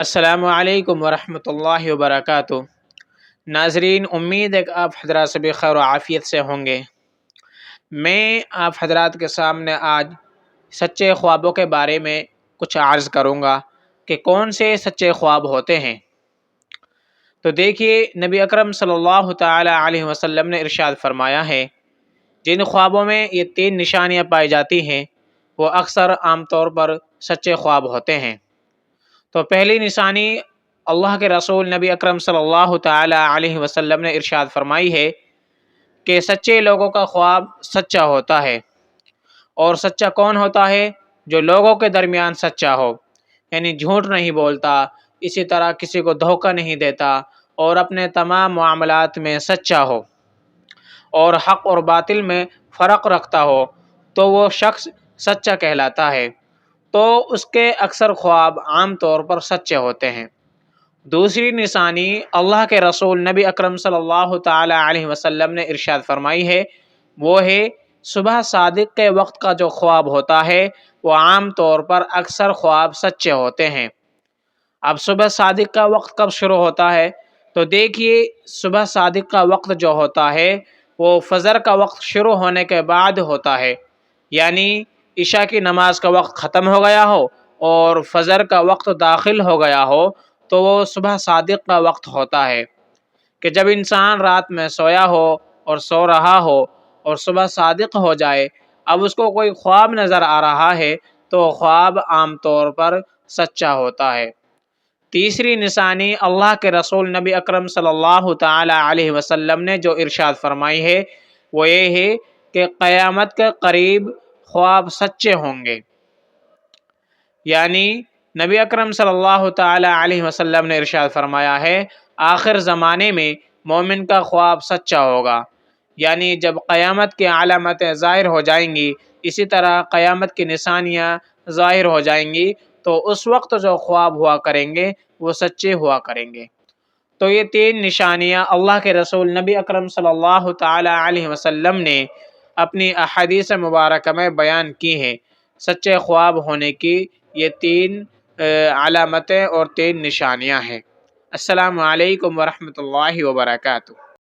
السلام علیکم ورحمۃ اللہ وبرکاتہ۔ ناظرین، امید ہے کہ آپ حضرات سے بھی خیر و عافیت سے ہوں گے۔ میں آپ حضرات کے سامنے آج سچے خوابوں کے بارے میں کچھ عرض کروں گا کہ کون سے سچے خواب ہوتے ہیں۔ تو دیکھیے، نبی اکرم صلی اللہ تعالی علیہ وسلم نے ارشاد فرمایا ہے، جن خوابوں میں یہ 3 نشانیاں پائی جاتی ہیں وہ اکثر عام طور پر سچے خواب ہوتے ہیں۔ تو پہلی نشانی اللہ کے رسول نبی اکرم صلی اللہ تعالی علیہ وسلم نے ارشاد فرمائی ہے کہ سچے لوگوں کا خواب سچا ہوتا ہے۔ اور سچا کون ہوتا ہے؟ جو لوگوں کے درمیان سچا ہو، یعنی جھوٹ نہیں بولتا، اسی طرح کسی کو دھوکہ نہیں دیتا اور اپنے تمام معاملات میں سچا ہو اور حق اور باطل میں فرق رکھتا ہو، تو وہ شخص سچا کہلاتا ہے۔ تو اس کے اکثر خواب عام طور پر سچے ہوتے ہیں۔ دوسری نشانی اللہ کے رسول نبی اکرم صلی اللہ تعالی علیہ وسلم نے ارشاد فرمائی ہے، وہ ہے صبح صادق کے وقت کا جو خواب ہوتا ہے وہ عام طور پر اکثر خواب سچے ہوتے ہیں۔ اب صبح صادق کا وقت کب شروع ہوتا ہے؟ تو دیکھیے، صبح صادق کا وقت جو ہوتا ہے وہ فجر کا وقت شروع ہونے کے بعد ہوتا ہے، یعنی عشاء کی نماز کا وقت ختم ہو گیا ہو اور فجر کا وقت داخل ہو گیا ہو تو وہ صبح صادق کا وقت ہوتا ہے، کہ جب انسان رات میں سویا ہو اور سو رہا ہو اور صبح صادق ہو جائے، اب اس کو کوئی خواب نظر آ رہا ہے تو خواب عام طور پر سچا ہوتا ہے۔ تیسری نشانی اللہ کے رسول نبی اکرم صلی اللہ تعالی علیہ وسلم نے جو ارشاد فرمائی ہے وہ یہ ہے کہ قیامت کے قریب خواب سچے ہوں گے، یعنی نبی اکرم صلی اللہ تعالی علیہ وسلم نے ارشاد فرمایا ہے آخر زمانے میں مومن کا خواب سچا ہوگا، یعنی جب قیامت کی علامتیں ظاہر ہو جائیں گی، اسی طرح قیامت کی نشانیاں ظاہر ہو جائیں گی، تو اس وقت جو خواب ہوا کریں گے وہ سچے ہوا کریں گے۔ تو یہ 3 نشانیاں اللہ کے رسول نبی اکرم صلی اللہ تعالی علیہ وسلم نے اپنی احادیث مبارکہ میں بیان کی ہیں۔ سچے خواب ہونے کی یہ 3 علامتیں اور 3 نشانیاں ہیں۔ السلام علیکم ورحمۃ اللہ وبرکاتہ۔